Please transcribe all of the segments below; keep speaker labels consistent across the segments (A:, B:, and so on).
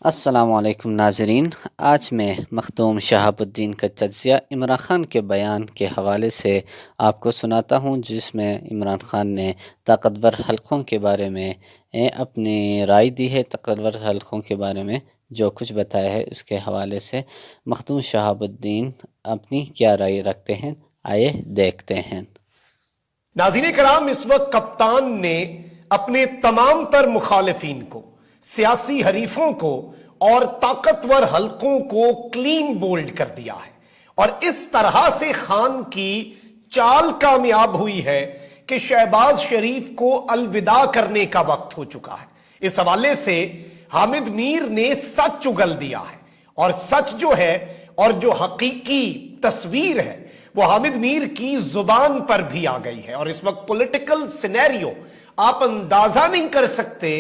A: السلام علیکم ناظرین، آج میں مخدوم شہاب الدین کا تجزیہ عمران خان کے بیان کے حوالے سے آپ کو سناتا ہوں، جس میں عمران خان نے طاقتور حلقوں کے بارے میں اپنی رائے دی ہے۔ طاقتور حلقوں کے بارے میں جو کچھ بتایا ہے اس کے حوالے سے مخدوم شہاب الدین اپنی کیا رائے رکھتے ہیں، آئے دیکھتے ہیں۔
B: ناظرین کرام، اس وقت کپتان نے اپنے تمام تر مخالفین کو، سیاسی حریفوں کو اور طاقتور حلقوں کو کلین بولڈ کر دیا ہے، اور اس طرح سے خان کی چال کامیاب ہوئی ہے کہ شہباز شریف کو الوداع کرنے کا وقت ہو چکا ہے۔ اس حوالے سے حامد میر نے سچ اگل دیا ہے، اور سچ جو ہے اور جو حقیقی تصویر ہے وہ حامد میر کی زبان پر بھی آ گئی ہے۔ اور اس وقت پولیٹیکل سینیریو آپ اندازہ نہیں کر سکتے،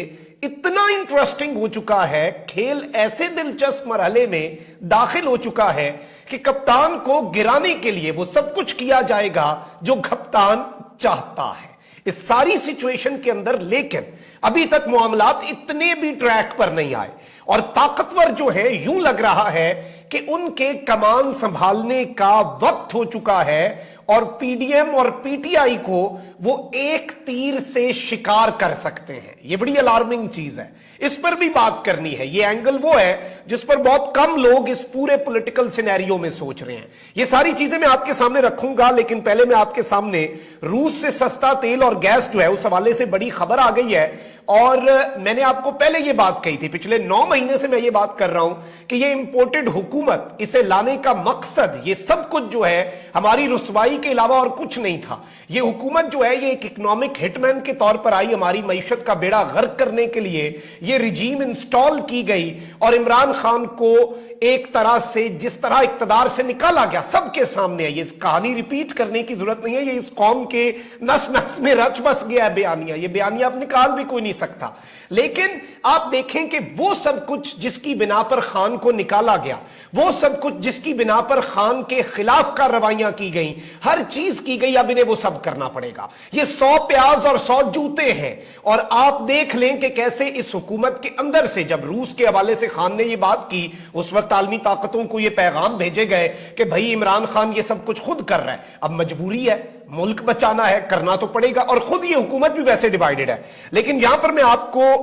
B: اتنا انٹرسٹنگ ہو چکا ہے، کھیل ایسے دلچسپ مرحلے میں داخل ہو چکا ہے کہ کپتان کو گرانے کے لیے وہ سب کچھ کیا جائے گا جو کپتان چاہتا ہے اس ساری سچویشن کے اندر۔ لیکن ابھی تک معاملات اتنے بھی ٹریک پر نہیں آئے، اور طاقتور جو ہے یوں لگ رہا ہے کہ ان کے کمان سنبھالنے کا وقت ہو چکا ہے، اور پی ڈی ایم اور پی ٹی آئی کو وہ ایک تیر سے شکار کر سکتے ہیں۔ یہ بڑی الارمنگ چیز ہے، اس پر بھی بات کرنی ہے۔ یہ اینگل وہ ہے جس پر بہت کم لوگ اس پورے پولیٹیکل سینیریو میں سوچ رہے ہیں۔ یہ ساری چیزیں میں آپ کے سامنے رکھوں گا، لیکن پہلے میں آپ کے سامنے روس سے سستا تیل اور گیس جو ہے اس حوالے سے بڑی خبر آ گئی ہے، اور میں نے آپ کو پہلے یہ بات کہی تھی، پچھلے 9 مہینے سے میں یہ بات کر رہا ہوں کہ یہ امپورٹڈ حکومت، اسے لانے کا مقصد یہ سب کچھ جو ہے ہماری رسوائی کے علاوہ اور کچھ نہیں تھا۔ یہ حکومت جو ہے یہ ایک اکنامک ہٹ مین کے طور پر آئی، ہماری معیشت کا بیڑا غرق کرنے کے لیے یہ رجیم انسٹال کی گئی، اور عمران خان کو ایک طرح سے جس طرح اقتدار سے نکالا گیا سب کے سامنے ہے۔ یہ کہانی ریپیٹ کرنے کی ضرورت نہیں ہے، یہ اس قوم کے نس نس میں رچ بس گیا ہے بیانیہ، یہ بیانیہ اب نکال بھی کوئی نہیں سکتا۔ لیکن آپ دیکھیں کہ وہ سب کچھ جس کی بنا پر خان کو نکالا گیا، وہ سب کچھ جس کی بنا پر خان کے خلاف کارروائیاں کی گئیں، ہر چیز کی گئی، اب انہیں وہ سب کرنا پڑے گا۔ یہ 100 پیاز اور 100 جوتے ہیں، اور آپ دیکھ لیں کہ کیسے اس حکومت کے اندر سے جب روس کے حوالے سے خان نے یہ بات کی، اس وقت عالمی طاقتوں کو یہ پیغام بھیجے گئے کہ بھائی عمران خان یہ سب کچھ خود کر رہا ہے، اب مجبوری ہے، ملک بچانا ہے، کرنا تو پڑے گا، اور خود یہ حکومت بھی ویسے ڈیوائیڈڈ ہے۔ لیکن یہاں پر میں آپ کو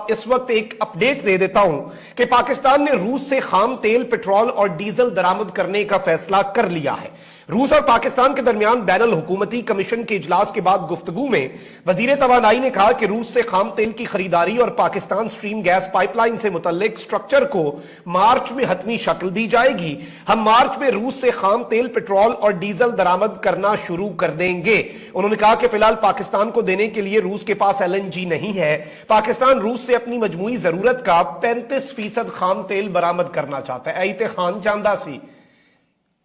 B: اس وقت ایک اپڈیٹ دے دیتا ہوں کہ پاکستان نے روس سے خام تیل، پٹرول اور ڈیزل درآمد کرنے کا فیصلہ کر لیا ہے۔ روس اور پاکستان کے درمیان بین الحکومتی کمیشن کے اجلاس کے بعد گفتگو میں وزیر توانائی نے کہا کہ روس سے خام تیل کی خریداری اور Pakistan stream gas pipeline سے متعلق سٹرکچر کو مارچ میں حتمی شکل دی جائے گی۔ ہم مارچ میں روس سے خام تیل، پٹرول اور ڈیزل درآمد کرنا شروع کر دیں گے۔ انہوں نے کہا کہ فی الحال پاکستان کو دینے کے لیے روس کے پاس ایل این جی نہیں ہے۔ پاکستان روس سے اپنی مجموعی ضرورت کا 35% خام تیل برآمد کرنا چاہتا ہے۔ ایت خان چاندہ سی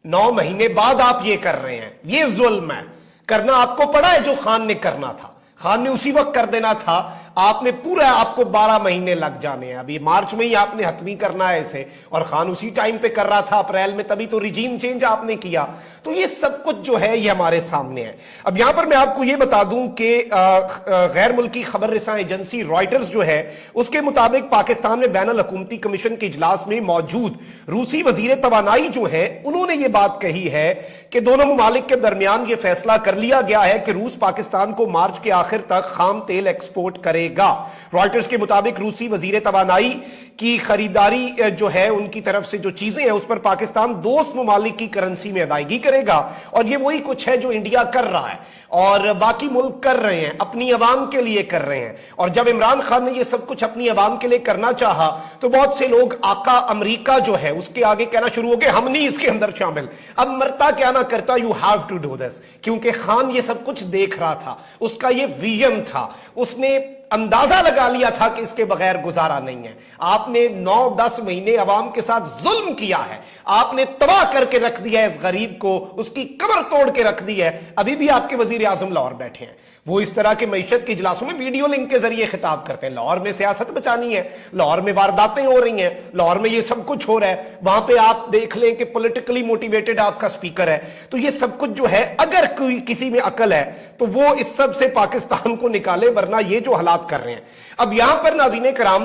B: 9 مہینے بعد آپ یہ کر رہے ہیں، یہ ظلم ہے۔ کرنا آپ کو پڑا ہے جو خان نے کرنا تھا، خان نے اسی وقت کر دینا تھا، آپ نے پورا، آپ کو 12 مہینے لگ جانے ہیں، ابھی مارچ میں ہی آپ نے حتمی کرنا ہے اسے، اور خان اسی ٹائم پہ کر رہا تھا اپریل میں، تبھی تو ریجیم چینج آپ نے کیا۔ تو یہ سب کچھ جو ہے یہ ہمارے سامنے ہے۔ اب یہاں پر میں آپ کو یہ بتا دوں کہ غیر ملکی خبر رساں ایجنسی رائٹرز جو ہے اس کے مطابق پاکستان میں بین الحکومتی کمیشن کے اجلاس میں موجود روسی وزیر توانائی جو ہیں انہوں نے یہ بات کہی ہے کہ دونوں ممالک کے درمیان یہ فیصلہ کر لیا گیا ہے کہ روس پاکستان کو مارچ کے آخر تک خام تیل ایکسپورٹ کرے گا۔ رائٹرز کے مطابق روسی وزیر توانائی کی خریداری جو ہے ان کی طرف سے جو چیزیں ہیں اس پر پاکستان دوست ممالک کی کرنسی میں ادائیگی کرے گا، اور یہ وہی کچھ ہے جو انڈیا کر رہا ہے اور باقی ملک کر رہے ہیں، اپنی عوام کے لیے کر رہے ہیں۔ اور جب عمران خان نے یہ سب کچھ اپنی عوام کے لیے کرنا چاہا تو بہت سے لوگ آقا امریکہ جو ہے اس کے آگے کہنا شروع ہو گئے ہم نہیں اس کے اندر شامل، اب مرتا کیا نہ کرتا، you have to do this, کیونکہ خان یہ سب کچھ دیکھ رہا تھا، اس کا یہ ویژن تھا، اس نے اندازہ لگا لیا تھا کہ اس کے بغیر گزارا نہیں ہے۔ آپ نے 9-10 مہینے عوام کے ساتھ ظلم کیا ہے، آپ نے تباہ کر کے رکھ دیا ہے اس غریب کو، اس کی کمر توڑ کے رکھ دی ہے۔ ابھی بھی آپ کے وزیر اعظم لاہور بیٹھے ہیں، وہ اس طرح کے معیشت کے اجلاسوں میں ویڈیو لنک کے ذریعے خطاب کرتے ہیں۔ لاہور میں سیاست بچانی ہے، لاہور میں وارداتیں ہو رہی ہیں، لاہور میں یہ سب کچھ ہو رہا ہے، وہاں پہ آپ دیکھ لیں کہ پولیٹیکلی موٹیویٹڈ آپ کا سپیکر ہے۔ تو یہ سب کچھ جو ہے اگر کوئی کسی میں عقل ہے تو وہ اس سب سے پاکستان کو نکالے، ورنہ یہ جو حالات کر رہے ہیں۔ اب یہاں پر ناظرین کرام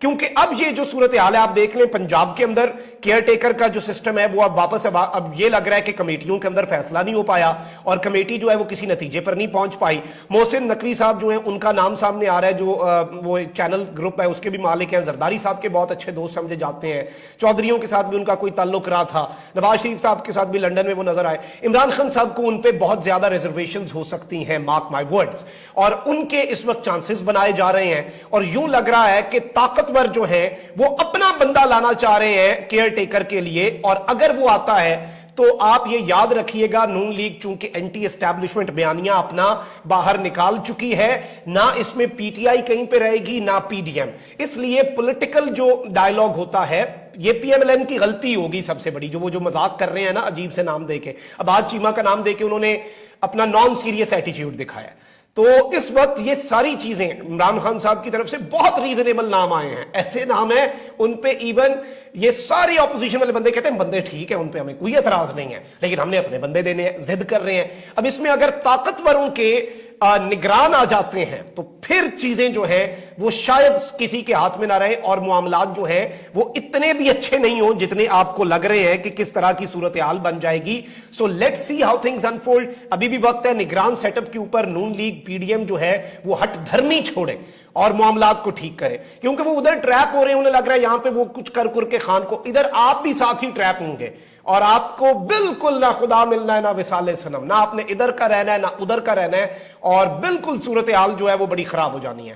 B: کیونکہ اب یہ جو صورتحال ہے آپ دیکھ لیں پنجاب کے اندر کیئر ٹیکر کا جو سسٹم ہے وہ اب واپس اب یہ لگ رہا ہے کہ کمیٹیوں کے اندر فیصلہ نہیں ہو پایا اور کمیٹی جو ہے وہ کسی نتیجے پر نہیں پہنچ پائی. محسن نقوی صاحب جو ہیں ان کا نام سامنے آ رہا ہے, جو وہ چینل گروپ ہے اس کے بھی مالک ہیں, زرداری صاحب کے بہت اچھے دوست سمجھے جاتے ہیں, چودھریوں کے ساتھ بھی ان کا کوئی تعلق رہا تھا, نواز شریف صاحب کے ساتھ بھی لنڈن میں وہ نظر آئے, عمران خان صاحب کو ان پہ بہت زیادہ ریزرویشنز ہو سکتی ہیں, مارک مائی ورڈز, اور ان کے اس وقت چانسز بنائے جا رہے ہیں اور یوں لگ رہا ہے کہ طاقتور جو ہیں وہ اپنا بندہ لانا چاہ رہے ہیں کیئر ٹیکر کے لیے, اور اگر وہ آتا ہے تو آپ یہ یاد رکھیے گا نون لیگ چونکہ اینٹی اسٹیبلشمنٹ بیانیہ اپنا باہر نکال چکی ہے, نہ اس میں پی ٹی آئی کہیں پہ رہے گی نہ پی ڈی ایم, اس لیے پولیٹیکل جو ڈائیلاگ ہوتا ہے یہ پی ایم ایل این کی غلطی ہوگی سب سے بڑی, جو وہ جو مذاق کر رہے ہیں نا عجیب سے نام دے کے, اب آج چیمہ کا نام دے کے انہوں نے اپنا نان سیریس ایٹیٹیوڈ دکھایا. تو اس وقت یہ ساری چیزیں عمران خان صاحب کی طرف سے بہت ریزنیبل نام آئے ہیں, ایسے نام ہیں ان پہ ایون یہ ساری اپوزیشن والے بندے کہتے ہیں بندے ٹھیک ہیں, ان پہ ہمیں کوئی اعتراض نہیں ہے, لیکن ہم نے اپنے بندے دینے ہیں, ضد کر رہے ہیں. اب اس میں اگر طاقتوروں کے نگران آ جاتے ہیں تو پھر چیزیں جو ہیں وہ شاید کسی کے ہاتھ میں نہ رہے اور معاملات جو ہیں وہ اتنے بھی اچھے نہیں ہوں جتنے آپ کو لگ رہے ہیں کہ کس طرح کی صورتحال بن جائے گی. So let's see how things unfold. ابھی بھی وقت ہے نگران سیٹ اپ کے اوپر نون لیگ پی ڈی ایم جو ہے وہ ہٹ دھرمی چھوڑے اور معاملات کو ٹھیک کرے, کیونکہ وہ ادھر ٹریپ ہو رہے ہیں, انہیں لگ رہا ہے یہاں پہ وہ کچھ کر کے خان کو, ادھر آپ بھی ساتھ ہی ٹریپ ہوں گے اور آپ کو بالکل نہ خدا ملنا ہے نہ وصال صنم, نہ آپ نے ادھر کا رہنا ہے نہ ادھر کا رہنا ہے, اور بالکل صورتحال جو ہے وہ بڑی خراب ہو جانی ہے.